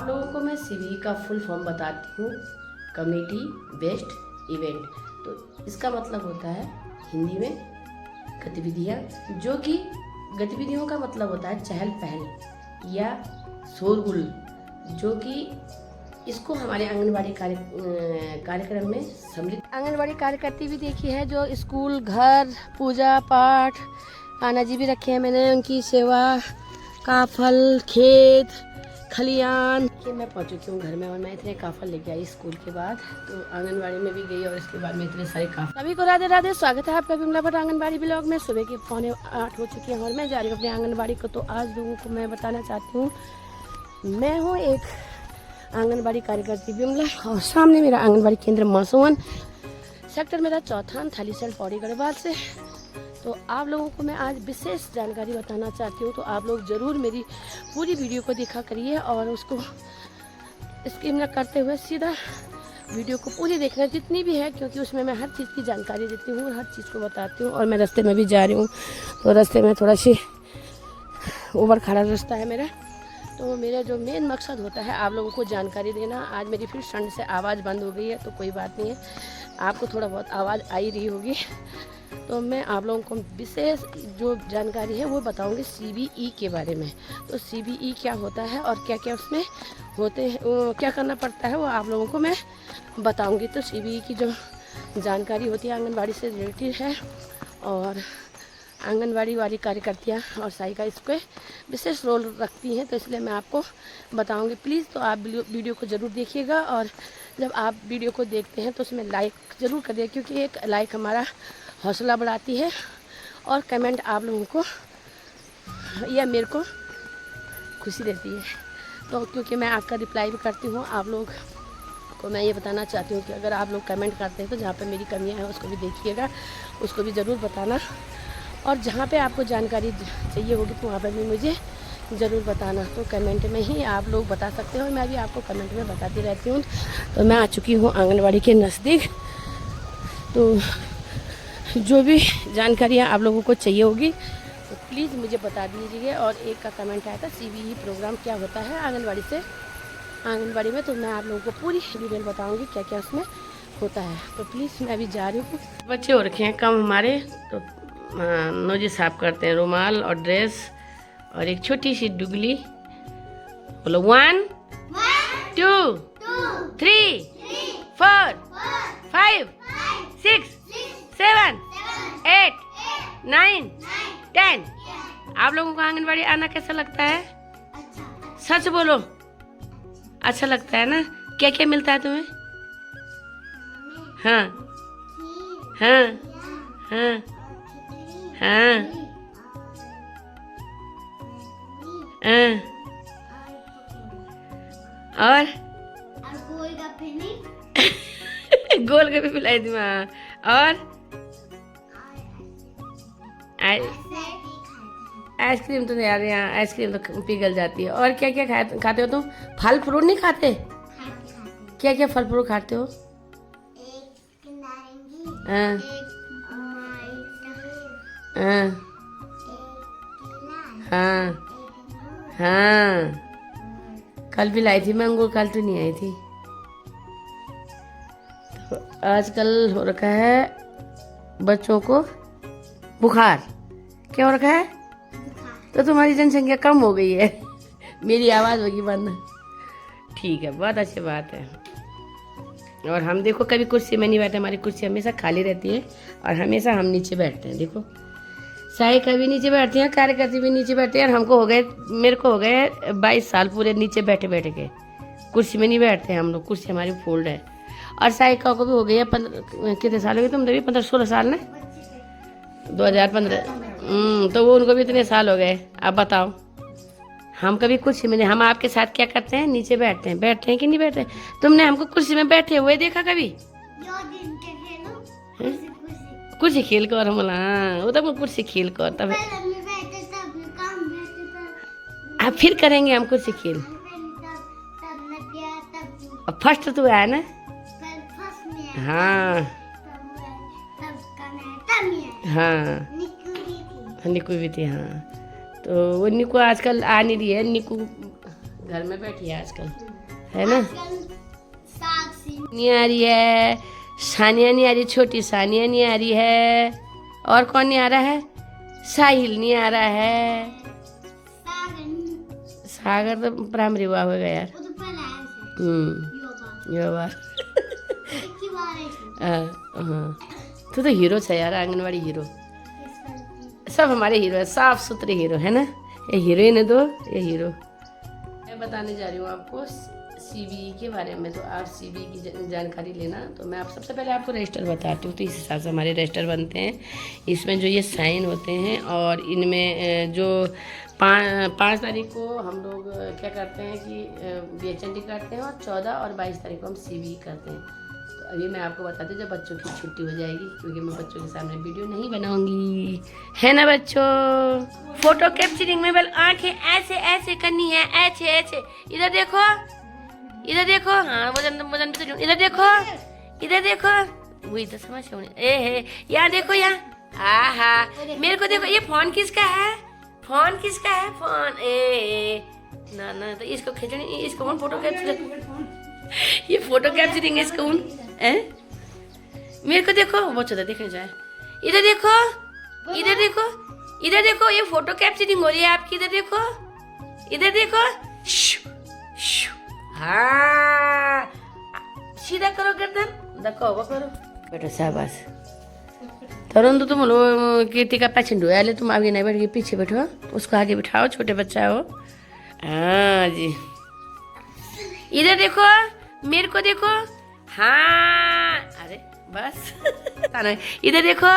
लोगों को मैं सीबीई का फुल फॉर्म बताती हूँ, कम्युनिटी बेस्ड इवेंट। तो इसका मतलब होता है हिंदी में गतिविधियाँ, जो कि गतिविधियों का मतलब होता है चहल पहल या शोरगुल, जो कि इसको हमारे आंगनबाड़ी कार्यक्रम में सम्मिलित। आंगनबाड़ी कार्यकर्ती भी देखी है, जो स्कूल, घर, पूजा पाठ, कान्हा जी भी रखे हैं मैंने, उनकी सेवा, काफल, खेत, खलियान कि मैं पहुंच चुकी हूँ घर में। और मैं इतने काफल लेके आई स्कूल के बाद, तो आंगनबाड़ी में भी गई और इसके बाद में इतने सारे काफल। सभी को राधे राधे, स्वागत है आपका विमला भट्ट आंगनबाड़ी ब्लॉग में। सुबह के 7:45 हो चुकी हैं और मैं जा रही हूँ अपने आंगनबाड़ी को। तो आज लोगों को मैं बताना चाहती हूँ, मैं हूँ एक आंगनबाड़ी कार्यकर्ती विमला, और सामने मेरा आंगनबाड़ी केंद्र मासूवन, सेक्टर मेरा 4 थालीसैंण पौड़ी गढ़वाल से। तो आप लोगों को मैं आज विशेष जानकारी बताना चाहती हूँ, तो आप लोग ज़रूर मेरी पूरी वीडियो को देखा करिए और उसको स्किप न करते हुए सीधा वीडियो को पूरी देखना जितनी भी है, क्योंकि उसमें मैं हर चीज़ की जानकारी देती हूँ, हर चीज़ को बताती हूँ। और मैं रास्ते में भी जा रही हूँ, तो रास्ते में थोड़ा सी ऊबड़ खाबड़ रास्ता है मेरा। तो मेरा जो मेन मकसद होता है आप लोगों को जानकारी देना। आज मेरी फिर ठंड से आवाज़ बंद हो गई है, तो कोई बात नहीं है, आपको थोड़ा बहुत आवाज़ आई रही होगी। तो मैं आप लोगों को विशेष जो जानकारी है वो बताऊंगी सीबीई के बारे में। तो सीबीई क्या होता है और क्या क्या उसमें होते हैं, क्या करना पड़ता है, वो आप लोगों को मैं बताऊंगी। तो सीबीई की जो जानकारी होती है आंगनबाड़ी से रिलेटेड है, और आंगनबाड़ी वाली कार्यकर्तियाँ और सहायिका इसको विशेष रोल रखती हैं, तो इसलिए मैं आपको बताऊंगी। प्लीज़ तो आप वीडियो को ज़रूर देखिएगा, और जब आप वीडियो को देखते हैं तो उसमें लाइक ज़रूर करिए, क्योंकि एक लाइक हमारा हौसला बढ़ाती है, और कमेंट आप लोगों को या मेरे को खुशी देती है। तो क्योंकि मैं आपका रिप्लाई भी करती हूँ, आप लोग को मैं ये बताना चाहती हूँ कि अगर आप लोग कमेंट करते हैं तो जहाँ पे मेरी कमियाँ हैं उसको भी देखिएगा, उसको भी ज़रूर बताना। और जहाँ पे आपको जानकारी चाहिए होगी तो वहाँ पर भी मुझे ज़रूर बताना। तो कमेंट में ही आप लोग बता सकते हो, मैं भी आपको कमेंट में बताती रहती हूँ। तो मैं आ चुकी हूँ आंगनबाड़ी के नज़दीक। तो जो भी जानकारियाँ आप लोगों को चाहिए होगी तो प्लीज़ मुझे बता दीजिए। और एक का कमेंट आया था सीबीई प्रोग्राम क्या होता है आंगनबाड़ी में, तो मैं आप लोगों को पूरी डिटेल बताऊंगी क्या क्या उसमें होता है। तो प्लीज़ मैं अभी जा रही हूँ। बच्चे हो रखे हैं कम हमारे, तो नोजी साफ करते हैं, रुमाल और ड्रेस और एक छोटी सी डुगली। बोलो 1 2 3 4 5 6 7 8 9 10। आप लोगों को आंगनबाड़ी आना कैसा लगता है? सच बोलो, अच्छा लगता है ना? क्या क्या मिलता है तुम्हें? हाँ हाँ हाँ हाँ हाँ, और गोल गप्पे पिलाई थी माँ, और आइसक्रीम तो यार यहाँ आइसक्रीम तो पिघल जाती है। और क्या क्या खाते हो तुम? फल फ्रूट नहीं खाते? क्या क्या फल फ्रूट खाते हो? हाँ हाँ हाँ हाँ, कल भी लाई थी मैं अंगूर, कल तो नहीं आई थी। तो आजकल हो रखा है बच्चों को बुखार। क्या हो रखा है? तो तुम्हारी जनसंख्या कम हो गई है, मेरी आवाज़ होगी बंद। ठीक है, बहुत अच्छी बात है। और हम देखो कभी कुर्सी में नहीं बैठे, हमारी कुर्सी हमेशा खाली रहती है और हमेशा हम नीचे बैठते हैं। देखो सहायिका भी नीचे बैठती हैं, कार्यकर्ती भी नीचे बैठती है, और मेरे को हो गए 22 साल पूरे नीचे बैठे बैठे के, कुर्सी में नहीं बैठते हैं हम लोग, कुर्सी हमारी फोल्ड है। और सहायिका को भी हो गई है कितने साल हो गए? तुम भी 15-16 साल ना, 2015। तो वो उनको भी इतने साल हो गए। अब बताओ हम कभी कुर्सी में नहीं, हम आपके साथ क्या करते हैं? नीचे बैठते हैं कि नहीं बैठते? तुमने हमको कुर्सी में बैठे हुए देखा कभी? कुर्सी खेल कर बोला, हाँ वो तो कुर्सी खेल कर तब अब फिर करेंगे हम कुर्सी खेल। फर्स्ट तो आया ना? हाँ हाँ, निकू भी थी। हाँ, तो वो निकू आजकल आ नहीं रही है, निकू घर में बैठी है आजकल। है ना। नहीं आ रही है, सानिया नहीं आ रही, छोटी सानिया नहीं आ रही है, और कौन नहीं आ रहा है, साहिल नहीं आ रहा है, सागर तो प्राइमरी हुआ होगा यार। युवा हाँ, तू तो हीरो है यार, आंगनवाड़ी हीरो। सब हमारे हीरो है, साफ सुथरे हीरो है ना। ये हीरोइन है, दो ये हीरो। मैं बताने जा रही हूँ आपको सीबीई के बारे में। तो आप सीबीई की जानकारी लेना। तो मैं आप सबसे पहले आपको रजिस्टर बताती हूँ। तो इस हिसाब से हमारे रजिस्टर बनते हैं। इसमें जो ये साइन होते हैं, और इनमें जो 5 तारीख को हम लोग क्या करते हैं कि BHND करते हैं, और 14 और 22 तारीख को हम सीबीई करते हैं। तो अभी मैं आपको बताती हूँ जब बच्चों की छुट्टी हो जाएगी, क्योंकि मैं बच्चों के सामने वीडियो नहीं बनाऊंगी, है ना बच्चों। फोटो कैप्चरिंग में बल आंखें ऐसे ऐसे करनी है, ऐसे ऐसे। इधर देखो, इधर देखो, हाँ वजन वजन तो इधर देखो, इधर देखो, वही तो समझ ए यहाँ देखो, यहाँ आहा मेरे को देखो। ये फोन किसका है, फोन किसका है, फोन ना ना। तो इसको खींचने, इसको कौन फोटो कैप्चर, ये फोटो कैप्चरिंग है, इसको कौन मेरे को देखो, वो चलो देखने जाए। इधर देखो, इधर देखो, इधर देखो, ये फोटो कैप्चरिंग हो रही है आपकी। इधर देखो, इधर देखो, हाँ सीधा करो गर्दन, देखो वो करो बेटा, शाबाश। तरुण तो तुम लोग कीर्ति का पेशेंट हुआ है, तुम आगे नहीं बैठ के पीछे बैठो, उसको आगे बिठाओ, छोटे बच्चा हो। हाँ जी, इधर देखो, मेरे को देखो, हाँ अरे बस इधर देखो,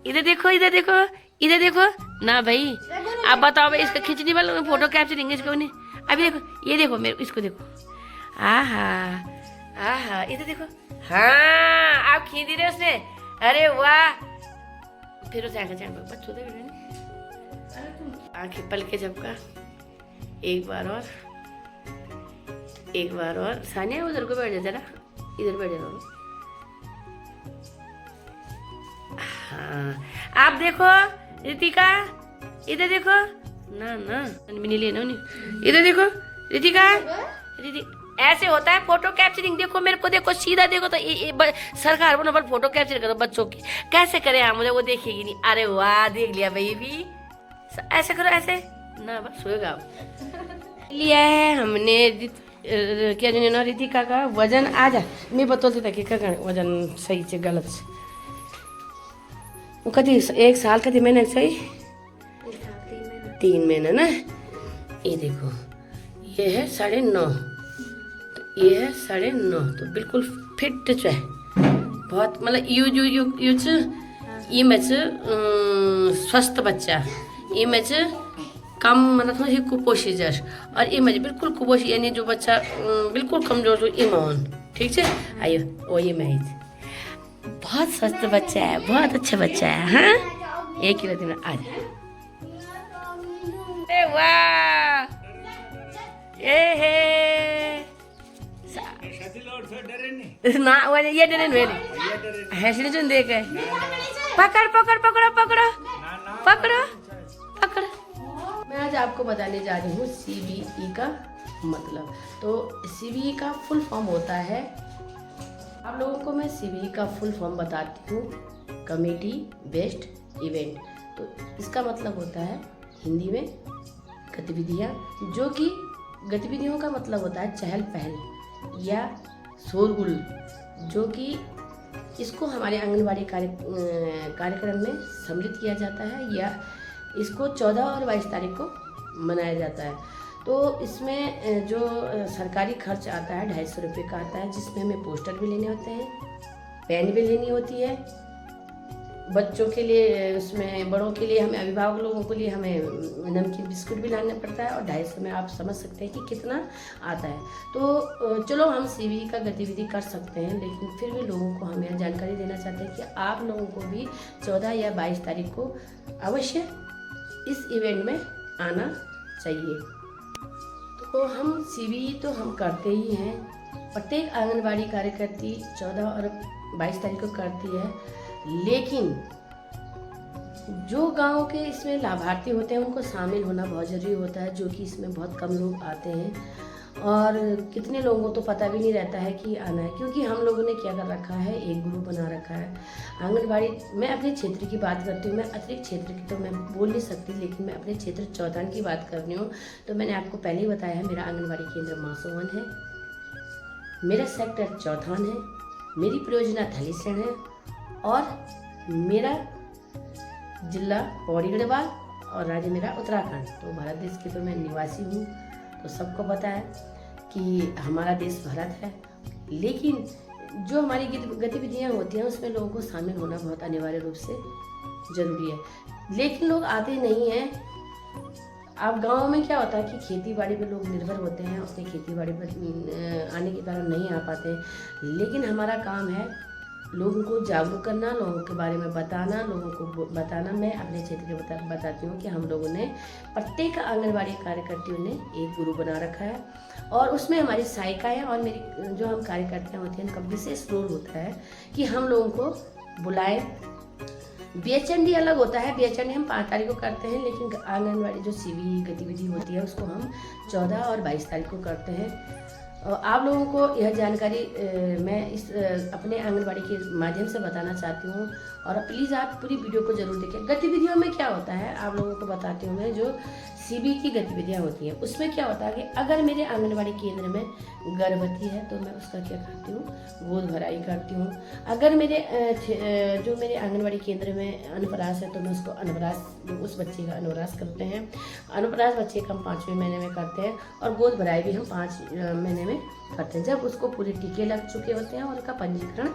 इधर देखो, इधर देखो, इधर देखो ना भाई। अब बताओ भाई, इसका खींचने वाला फोटो कैप्चरिंग इसको नहीं। अभी देखो, ये देखो, मेरे इसको देखो, आहा आहा, इधर देखो, हाँ आप खींच रहे उसने, अरे वाह। फिर उसे आंखें चाट बच्चों आंखें पल के झपका, एक बार और, एक बार और। सानिया उधर को बैठ जा जरा, इधर बैठ जाओ। हाँ आप देखो रितिका, इधर देखो, ना ना नहीं लेना नहीं, इधर देखो रितिका, ऐसे होता है फोटो कैप्चरिंग। देखो मेरे को देखो, सीधा देखो। तो सरकार को नंबर फोटो कैप्चर करो बच्चों की, कैसे करे आप, मुझे वो देखेगी नहीं। अरे वाह, देख लिया भाई भी, ऐसे करो, ऐसे ना बस होएगा। लिया है हमने क्या ना रितिका का वजन। आ जा, मैं बतौती था कि का वजन सही से गलत से वो कभी 1 साल कभी मैंने सही 3 महीना ना। ये देखो, ये है 9.5, तो ये है 9.5, तो बिल्कुल फिट है बहुत। मतलब इमेज स्वस्थ बच्चा, इमेज कम मतलब थोड़ी कुपोषित, और इमेज बिल्कुल कुपोषित, यानी जो बच्चा बिल्कुल कमजोर जो इमोन, ठीक है। आइयो वो इमेज बहुत स्वस्थ बच्चा है, बहुत अच्छा बच्चा है। हाँ 1 किलो दिन आ जा। वाह ना वो ये डरे वेली हैसड़ी जो देख है। पकड़ पकड़ पकड़ो पकड़ो पकड़ो पकड़। मैं आज आपको बताने जा रही हूँ सीबीई का मतलब। तो सीबीई का फुल फॉर्म होता है, आप लोगों को मैं सीबीई का फुल फॉर्म बताती हूँ, कमेटी बेस्ड इवेंट। तो इसका मतलब होता है हिंदी में गतिविधियाँ, जो कि गतिविधियों का मतलब होता है चहल पहल या शोरगुल, जो कि इसको हमारे आंगनबाड़ी कार्यक्रम में सम्मिलित किया जाता है, या इसको 14 और 22 तारीख को मनाया जाता है। तो इसमें जो सरकारी खर्च आता है 250 रुपये का आता है, जिसमें हमें पोस्टर भी लेने होते हैं, पेन भी लेनी होती है बच्चों के लिए, उसमें बड़ों के लिए हमें, अभिभावक लोगों के लिए हमें नमकीन बिस्कुट भी लाना पड़ता है, और 250 में आप समझ सकते हैं कि कितना आता है। तो चलो हम सीबीई का गतिविधि कर सकते हैं, लेकिन फिर भी लोगों को हम यह जानकारी देना चाहते हैं कि आप लोगों को भी 14 या 22 तारीख को अवश्य इस इवेंट में आना चाहिए। तो हम सीबीई तो हम करते ही हैं, प्रत्येक आंगनबाड़ी कार्यकर्ती 14 और 22 तारीख को करती है, लेकिन जो गांव के इसमें लाभार्थी होते हैं उनको शामिल होना बहुत ज़रूरी होता है, जो कि इसमें बहुत कम लोग आते हैं। और कितने लोगों को तो पता भी नहीं रहता है कि आना है, क्योंकि हम लोगों ने क्या कर रखा है, एक ग्रुप बना रखा है आंगनबाड़ी। मैं अपने क्षेत्र की बात करती हूँ, मैं अतिरिक्त क्षेत्र की तो मैं बोल नहीं सकती, लेकिन मैं अपने क्षेत्र चौथान की बात कर रही हूँ। तो मैंने आपको पहले ही बताया है, मेरा आंगनबाड़ी केंद्र मासोवन है, मेरा सेक्टर चौथान है, मेरी परियोजना थलीसैंण है और मेरा जिला पौड़ी गढ़वाल और राज्य मेरा उत्तराखंड। तो भारत देश के तो मैं निवासी हूँ, तो सबको पता है कि हमारा देश भारत है। लेकिन जो हमारी गतिविधियाँ होती हैं उसमें लोगों को शामिल होना बहुत अनिवार्य रूप से ज़रूरी है, लेकिन लोग आते नहीं हैं। अब गाँव में क्या होता है कि खेती बाड़ी पे लोग निर्भर होते हैं, अपने खेती बाड़ी पर आने के कारण नहीं आ पाते हैं। लेकिन हमारा काम है लोगों को जागरूक करना, लोगों के बारे में बताना, लोगों को बताना। मैं अपने क्षेत्र के बताती हूँ कि हम लोगों ने प्रत्येक आंगनबाड़ी कार्यकर्तियों ने एक ग्रुप बना रखा है और उसमें हमारी सहायिकाएँ और मेरी जो हम कार्यकर्तियाँ होती हैं उनका विशेष रोल होता है कि हम लोगों को बुलाएं। बीएचएनडी अलग होता है, बीएचएनडी हम 5 तारीख को करते हैं, लेकिन आंगनबाड़ी जो सीवी गतिविधि होती है उसको हम 14 और 22 तारीख को करते हैं। आप लोगों को यह जानकारी मैं इस अपने आंगनबाड़ी के माध्यम से बताना चाहती हूँ और प्लीज़ आप पूरी वीडियो को जरूर देखें। गतिविधियों में क्या होता है आप लोगों को बताती हूँ मैं, जो सीबी की गतिविधियाँ होती हैं उसमें क्या होता है कि अगर मेरे आंगनबाड़ी केंद्र में गर्भवती है तो मैं उसका क्या करती हूँ, गोद भराई करती हूँ। अगर जो मेरे आंगनबाड़ी केंद्र में अनपराश है तो मैं उसको उस बच्चे का अनुप्रास करते हैं। अनुप्रास बच्चे का हम 5वें महीने में करते हैं और गोद भराई भी हम 5 महीने में करते हैं, जब उसको पूरे टीके लग चुके होते हैं और उसका पंजीकरण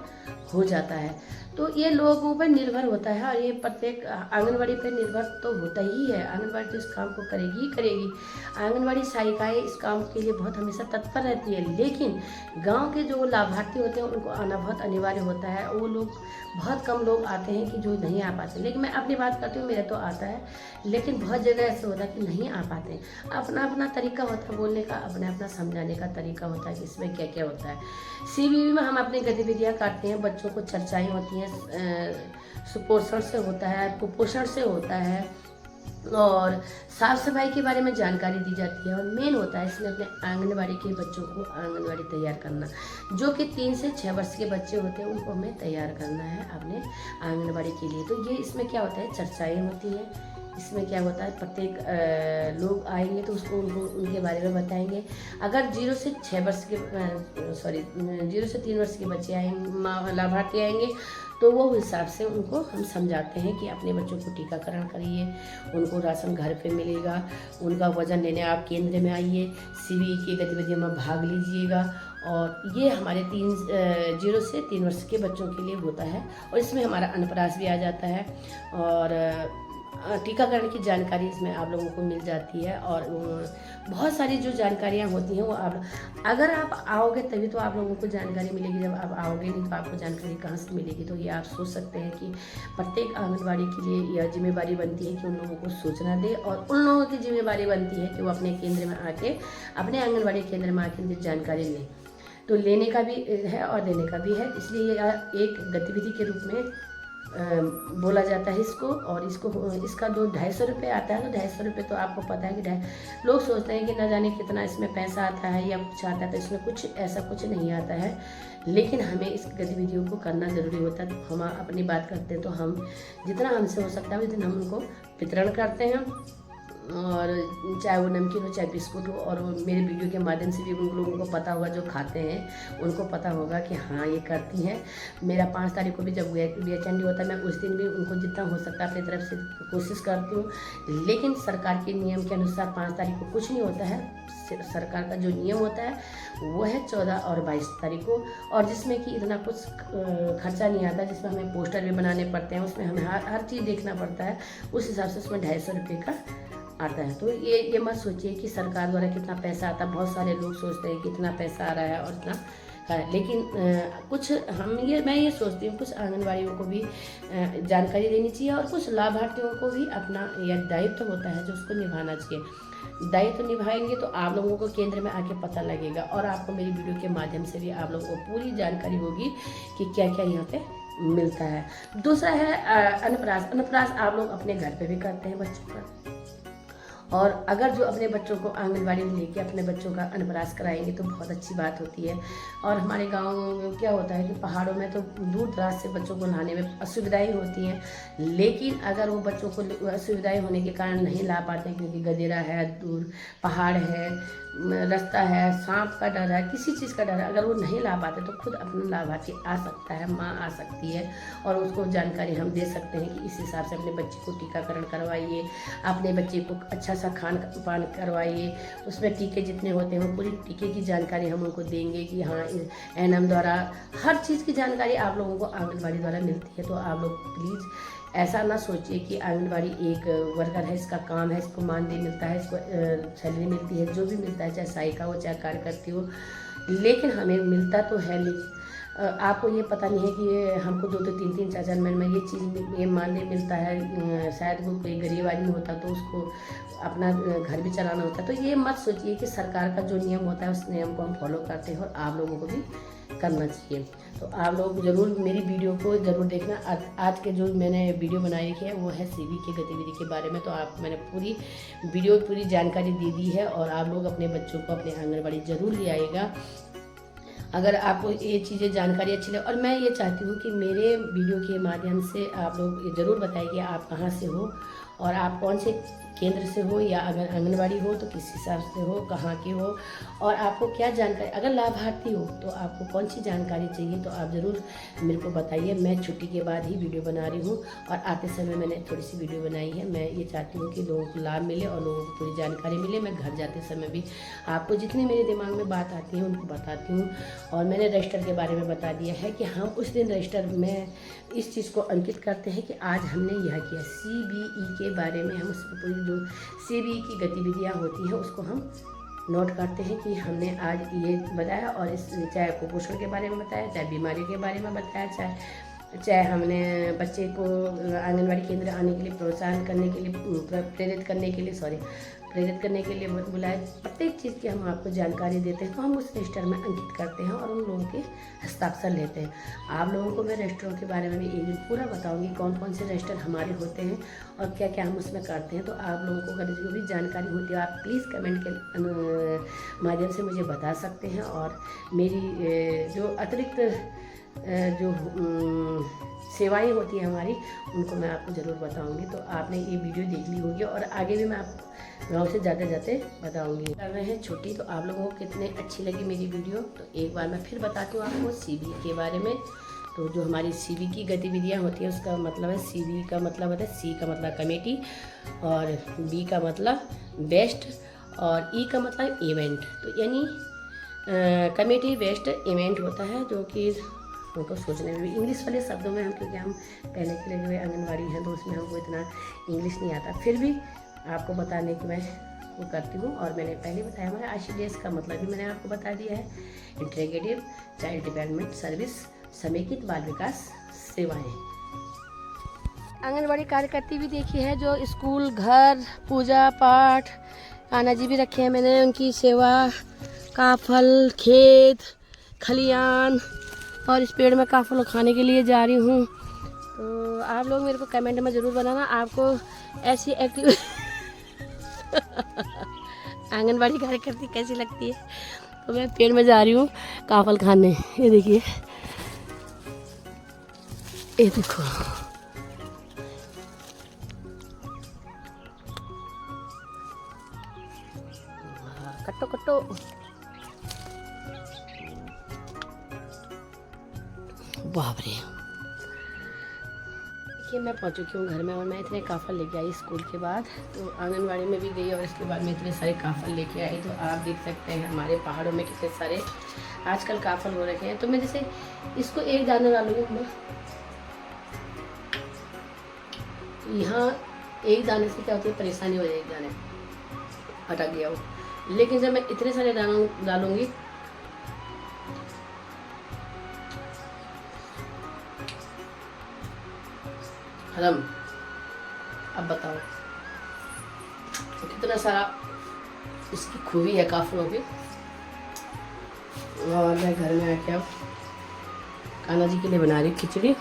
हो जाता है। तो ये लोगों पर निर्भर होता है और ये प्रत्येक आंगनबाड़ी पर निर्भर तो होता ही है। आंगनबाड़ी तो इस काम को करेगी ही करेगी। आंगनबाड़ी सहायिकाएं इस काम के लिए बहुत हमेशा तत्पर रहती है, लेकिन गांव के जो लाभार्थी होते हैं उनको आना बहुत अनिवार्य होता है। वो लोग बहुत कम लोग आते हैं कि जो नहीं आ पाते। लेकिन मैं अपनी बात करती हूँ, मेरा तो आता है, लेकिन बहुत जगह ऐसा होता है कि नहीं आ पाते। अपना अपना तरीका होता है बोलने का, अपना अपना समझाने का तरीका होता है कि इसमें क्या क्या होता है। सीबीबी में हम अपनी गतिविधियाँ करते हैं, बच्चों को चर्चाएँ होती हैं, सुपोषण से होता है, कुपोषण से होता है और साफ सफाई के बारे में जानकारी दी जाती है। और मेन होता है इसमें अपने आंगनबाड़ी के बच्चों को आंगनबाड़ी तैयार करना, जो कि 3 से 6 वर्ष के बच्चे होते हैं उनको हमें तैयार करना है अपने आंगनबाड़ी के लिए। तो ये इसमें क्या होता है, चर्चाएँ होती हैं। इसमें क्या होता है, प्रत्येक लोग आएंगे तो उसको उनके बारे में बताएंगे। अगर 0 से 3 वर्ष के बच्चे आएंगे, लाभार्थी आएंगे, तो वो हिसाब से उनको हम समझाते हैं कि अपने बच्चों को टीकाकरण करिए, उनको राशन घर पे मिलेगा, उनका वजन लेने आप केंद्र में आइए, सीबी की गतिविधियों में भाग लीजिएगा। और ये हमारे 0 से 3 वर्ष के बच्चों के लिए होता है और इसमें हमारा अन्नप्राश भी आ जाता है और टीकाकरण की जानकारी इसमें आप लोगों को मिल जाती है। और बहुत सारी जो जानकारियाँ होती हैं वो अगर आप आओगे तभी तो आप लोगों को जानकारी मिलेगी। जब आप आओगे नहीं तो आपको जानकारी कहाँ से मिलेगी। तो ये आप सोच सकते हैं कि प्रत्येक आंगनबाड़ी के लिए यह जिम्मेदारी बनती है कि उन लोगों को सूचना दे और उन लोगों की जिम्मेदारी बनती है कि वो अपने केंद्र में आके, अपने आंगनबाड़ी केंद्र में आके जानकारी लें। तो लेने का भी है और देने का भी है, इसलिए एक गतिविधि के रूप में बोला जाता है इसको। और इसका 250 रुपये आता है। तो 250 रुपये तो आपको पता है कि लोग सोचते हैं कि न जाने कितना इसमें पैसा आता है या कुछ आता है, तो इसमें कुछ नहीं आता है। लेकिन हमें इस गतिविधियों को करना ज़रूरी होता है। तो हम अपनी बात करते हैं तो हम जितना हमसे हो सकता है उतना हम उनको वितरण करते हैं, और चाहे वो नमकीन हो चाहे बिस्कुट हो। और मेरे वीडियो के माध्यम से भी उन लोगों को पता होगा, जो खाते हैं उनको पता होगा कि हाँ ये करती हैं। मेरा 5 तारीख को भी जब बीएचएनडी होता है, मैं उस दिन भी उनको जितना हो सकता है अपनी तरफ से कोशिश करती हूँ। लेकिन सरकार के नियम के अनुसार 5 तारीख को कुछ नहीं होता है। सरकार का जो नियम होता है वो है 14 और 22 तारीख को, और जिसमें कि इतना कुछ खर्चा नहीं आता, जिसमें हमें पोस्टर भी बनाने पड़ते हैं, उसमें हमें हर चीज़ देखना पड़ता है। उस हिसाब से उसमें 250 रुपये का आता है। तो ये मत सोचिए कि सरकार द्वारा कितना पैसा आता है। बहुत सारे लोग सोचते हैं कि इतना पैसा आ रहा है और इतना है, लेकिन मैं ये सोचती हूँ कुछ आंगनबाड़ियों को भी जानकारी देनी चाहिए और कुछ लाभार्थियों को भी अपना यह दायित्व होता है जो उसको निभाना चाहिए। दायित्व निभाएंगे तो आप लोगों को केंद्र में आके पता लगेगा और आपको मेरी वीडियो के माध्यम से भी आप लोगों को पूरी जानकारी होगी कि क्या क्या यहाँ पे मिलता है। दूसरा है अन्नप्राश। अन्नप्राश आप लोग अपने घर पे भी करते हैं बच्चों का, और अगर जो अपने बच्चों को आंगनबाड़ी में लेके अपने बच्चों का अनपराश कराएंगे तो बहुत अच्छी बात होती है। और हमारे गांव में क्या होता है कि पहाड़ों में तो दूर दराज से बच्चों को नहाने में असुविधाएं होती हैं, लेकिन अगर वो बच्चों को असुविधाएं होने के कारण नहीं ला पाते क्योंकि गदेरा है, दूर पहाड़ है, रास्ता है, सांप का डर है, किसी चीज़ का डर है, अगर वो नहीं ला पाते तो खुद अपना लाभार्थी आ सकता है, माँ आ सकती है और उसको जानकारी हम दे सकते हैं कि इस हिसाब से अपने बच्चे को टीकाकरण करवाइए, अपने बच्चे को अच्छा सा खान पान करवाइए। उसमें टीके जितने होते हैं वो पूरी टीके की जानकारी हम उनको देंगे कि हाँ एनएम द्वारा हर चीज़ की जानकारी आप लोगों को आंगनबाड़ी द्वारा मिलती है। तो आप लोग प्लीज़ ऐसा ना सोचिए कि आंगनबाड़ी एक वर्कर है, इसका काम है, इसको मानदेय मिलता है, इसको सैलरी मिलती है, जो भी मिलता है, चाहे सहायिका हो चाहे कार्यकर्ती हो, लेकिन हमें मिलता तो है। लेकिन आपको ये पता नहीं है कि ये हमको 2-2, 3-3, 4-4 महीने में ये चीज़ ये मानदेय मिलता है। शायद वो कोई गरीब आदमी होता तो उसको अपना घर भी चलाना होता। तो ये मत सोचिए कि सरकार का जो नियम होता है उस नियम को हम फॉलो करते हैं और आप लोगों को भी करना चाहिए। तो आप लोग ज़रूर मेरी वीडियो को ज़रूर देखना। आज के जो मैंने वीडियो बनाई है वो है सीबी की गतिविधि के बारे में। तो मैंने पूरी वीडियो पूरी जानकारी दे दी है और आप लोग अपने बच्चों को अपने आंगनबाड़ी ज़रूर ले आइएगा अगर आपको ये चीज़ें जानकारी अच्छी लगे। और मैं ये चाहती हूँ कि मेरे वीडियो के माध्यम से आप लोग ज़रूर बताइए कि आप कहाँ से हो और आप कौन से केंद्र से हो, या अगर आंगनबाड़ी हो तो किस हिसाब से हो, कहाँ के हो, और आपको क्या जानकारी, अगर लाभार्थी हो तो आपको कौन सी जानकारी चाहिए तो आप ज़रूर मेरे को बताइए। मैं छुट्टी के बाद ही वीडियो बना रही हूँ और आते समय मैंने थोड़ी सी वीडियो बनाई है। मैं ये चाहती हूँ कि लोगों को लाभ मिले और लोगों को पूरी जानकारी मिले। मैं घर जाते समय भी आपको जितनी मेरे दिमाग में बात आती है उनको बताती हूँ। और मैंने रजिस्टर के बारे में बता दिया है कि हम उस दिन रजिस्टर में इस चीज़ को अंकित करते हैं कि आज हमने यह किया। CBE के बारे में हम उसमें पूरी जो CBE की गतिविधियाँ होती हैं उसको हम नोट करते हैं कि हमने आज ये बताया, और इस चाहे कुपोषण के बारे में बताया, चाहे बीमारियों के बारे में बताया, चाहे हमने बच्चे को आंगनबाड़ी केंद्र आने के लिए प्रोत्साहन करने के लिए प्रेरित करने के लिए बुलाए। प्रत्येक चीज़ की हम आपको जानकारी देते हैं। तो हम उस रजिस्टर में अंकित करते हैं और उन लोगों के हस्ताक्षर लेते हैं। आप लोगों को मैं रजिस्टरों के बारे में भी एक दिन पूरा बताऊंगी कौन कौन से रजिस्टर हमारे होते हैं और क्या क्या हम उसमें करते हैं। तो आप लोगों को अगर जो भी जानकारी होती है आप प्लीज़ कमेंट के माध्यम से मुझे बता सकते हैं। और मेरी जो अतिरिक्त जो सेवाएं होती हैं हमारी उनको मैं आपको ज़रूर बताऊंगी। तो आपने ये वीडियो देख ली होगी और आगे भी मैं आपको गाँव से जाते जाते बताऊंगी। कर रहे हैं छुट्टी, तो आप लोगों को कितने अच्छी लगी मेरी वीडियो। तो एक बार मैं फिर बताती हूँ आपको CBE के बारे में। तो जो हमारी CBE की गतिविधियाँ होती हैं उसका मतलब है, CBE का मतलब होता है, C का मतलब कमेटी, और B का मतलब बेस्ट, और E का मतलब इवेंट। तो यानी कमेटी बेस्ट इवेंट होता है, जो कि उनको सोचने में भी इंग्लिश वाले शब्दों में हम, क्योंकि हम पहले के लगे हुए आंगनबाड़ी हैं तो उसमें हमको इतना इंग्लिश नहीं आता, फिर भी आपको बताने की मैं वो करती हूँ। और मैंने पहले बताया हमारा ICDS का मतलब भी मैंने आपको बता दिया है, इंटीग्रेटिव चाइल्ड डेवलपमेंट सर्विस, समेकित बाल विकास सेवाएं। आंगनबाड़ी कार्यकर्ती भी देखी है, जो स्कूल, घर, पूजा पाठ, कान्हा जी भी रखे हैं मैंने, उनकी सेवा का फल, खेत खलियान, और इस पेड़ में काफ़ल खाने के लिए जा रही हूँ। तो आप लोग मेरे को कमेंट में ज़रूर बताना आपको ऐसी एक्टिव आंगनबाड़ी कार्यकर्ती कैसी लगती है। तो मैं पेड़ में जा रही हूँ काफ़ल खाने। ये देखिए, ये देखो, कट्टो कट्टो। बाप रे, देखिए मैं पहुंच चुकी हूँ घर में और मैं इतने काफ़ल लेके आई स्कूल के बाद। तो आंगनबाड़ी में भी गई और इसके बाद मैं इतने सारे काफ़ल लेके आई। तो आप देख सकते हैं हमारे पहाड़ों में कितने सारे आजकल काफ़ल हो रखे हैं। तो मैं जैसे इसको एक दाना डालूंगी मैं, तो यहाँ एक दाने से क्या होती है, परेशानी हो जाएगी, एक दाने अटक गया हो। लेकिन जब मैं इतने सारे दानों डालूंगी हरम, अब बताओ तो कितना सारा इसकी खूबी है काफ़लों की। और मैं घर में आके अब कान्हा जी के लिए बना रही खिचड़ी,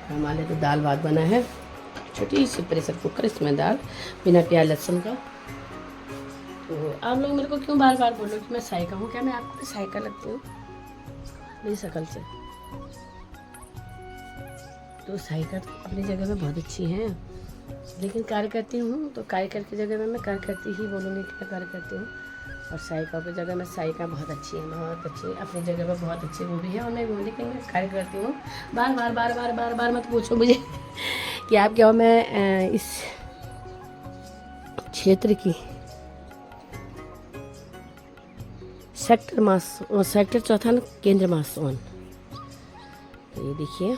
हमारे तो दाल भात बना है। छोटी सी प्रेशर कुकर, इसमें दाल बिना प्याज लहसुन का। तो आप लोग मेरे को क्यों बार बार बोलो कि मैं साइका हूँ? क्या मैं आपको भी साइका लगती हूँ मेरी शक्ल से? तो साइका तो अपनी जगह में बहुत अच्छी हैं, लेकिन कार्य करती हूँ तो कार्य की जगह में मैं कार्य करती ही बोलूँगी कि मैं कार्य करती हूँ। और साइका की जगह में साइका बहुत अच्छी है, बहुत अच्छी है अपनी जगह पर, बहुत अच्छी वो भी है और मैं भी हूँ, लेकिन मैं कार्य करती हूँ। बार बार बार बार बार बार मत पूछो मुझे कि आप क्या हो। मैं इस क्षेत्र की सेक्टर 4 केंद्र मासोन। तो ये देखिए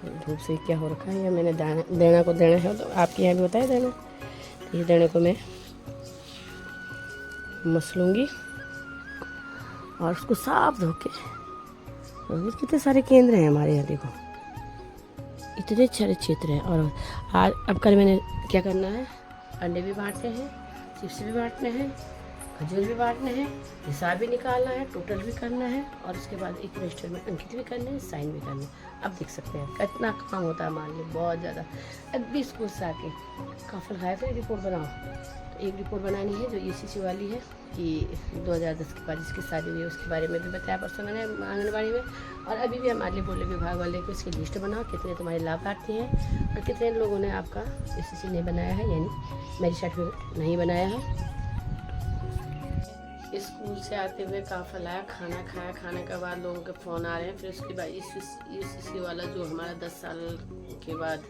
धूप से क्या हो रखा है, या मैंने देना को देना है, तो आपके यहाँ भी होता है देना। तो ये देने को मैं मसलूँगी और उसको साफ धो के। और कितने सारे केंद्र हैं हमारे यहाँ, देखो इतने सारे क्षेत्र हैं। और आज अब कल मैंने क्या करना है, अंडे भी बांटने हैं, चिप्स भी बांटने हैं, खजूर भी बांटने हैं, हिसाब भी निकालना है, टोटल भी करना है, और उसके बाद एक रजिस्टर में अंकित भी करना है, साइन भी करना है। अब देख सकते हैं कितना काम होता है मान ली, बहुत ज़्यादा। अब भी स्कूल से आके काफ़ी खाया, फिर रिपोर्ट बनाओ। तो एक रिपोर्ट बनानी है जो ECC वाली है कि 2010 के बाद जिसकी शादी हुई है, उसके बारे में भी बताया परसों मैंने आंगनबाड़ी में। और अभी भी हमारे लिए बोले विभाग वाले को इसकी लिस्ट बनाओ, कितने तुम्हारे लाभार्थी हैं और कितने लोगों ने आपका ECC नहीं बनाया है, यानी मेरी सर्टिफिकेट नहीं बनाया है। स्कूल से आते हुए काफिला आया, खाना खाया, खाने के बाद लोगों के फ़ोन आ रहे हैं। फिर उसके बाद ECC वाला जो हमारा 10 साल के बाद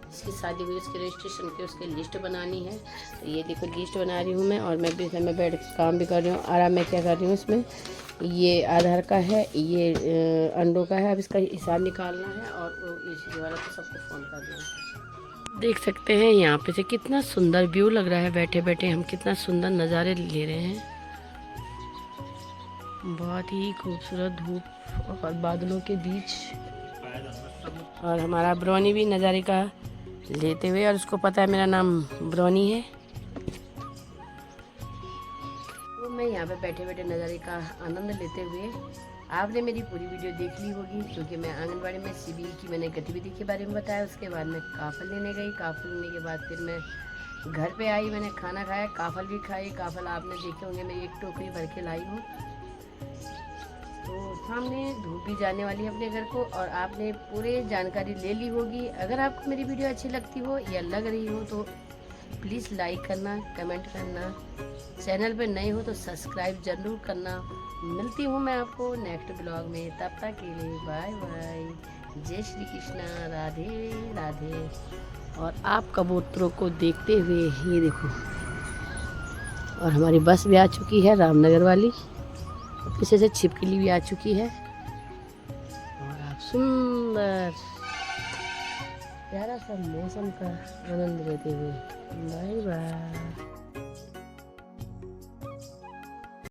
जिसकी शादी हुई उसके रजिस्ट्रेशन की उसकी लिस्ट बनानी है। तो ये देखो लिस्ट बना रही हूँ मैं, और मैं भी में बैठ के काम भी कर रही हूँ। आराम में क्या कर रही हूँ, इसमें ये आधार का है, ये अंडों का है। अब इसका हिसाब निकालना है और ECC वाला तो सबको फ़ोन कर रही हूँ। देख सकते हैं यहाँ पे से कितना सुंदर व्यू लग रहा है, बैठे बैठे हम कितना सुंदर नज़ारे ले रहे हैं। बहुत ही खूबसूरत धूप और बादलों के बीच, और हमारा ब्रोनी भी नज़ारे का लेते हुए, और उसको पता है मेरा नाम ब्रोनी है। तो मैं यहाँ पे बैठे बैठे नज़ारे का आनंद लेते हुए, आपने मेरी पूरी वीडियो देख ली होगी, क्योंकि मैं आंगनबाड़ी में CBE की मैंने गतिविधि के बारे में बताया। उसके बाद मैं काफल लेने गई, काफल लेने के बाद फिर मैं घर पे आई, मैंने खाना खाया, काफल भी खाई। काफल आपने देखे होंगे, मेरी एक टोकरी भर के लाई हूँ। तो सामने धूप भी जाने वाली है अपने घर को, और आपने पूरी जानकारी ले ली होगी। अगर आपको मेरी वीडियो अच्छी लगती हो या लग रही हो तो प्लीज़ लाइक करना, कमेंट करना, चैनल पे नए हो तो सब्सक्राइब जरूर करना। मिलती हूँ मैं आपको नेक्स्ट ब्लॉग में, तब तक के लिए बाय बाय, जय श्री कृष्णा, राधे राधे। और आप कबूतरों को देखते हुए ये देखो, और हमारी बस भी आ चुकी है रामनगर वाली, पीछे से छिपकली भी आ चुकी है, और आप सुंदर प्यारा सा मौसम का आनंद लेते हुए बाय बाय।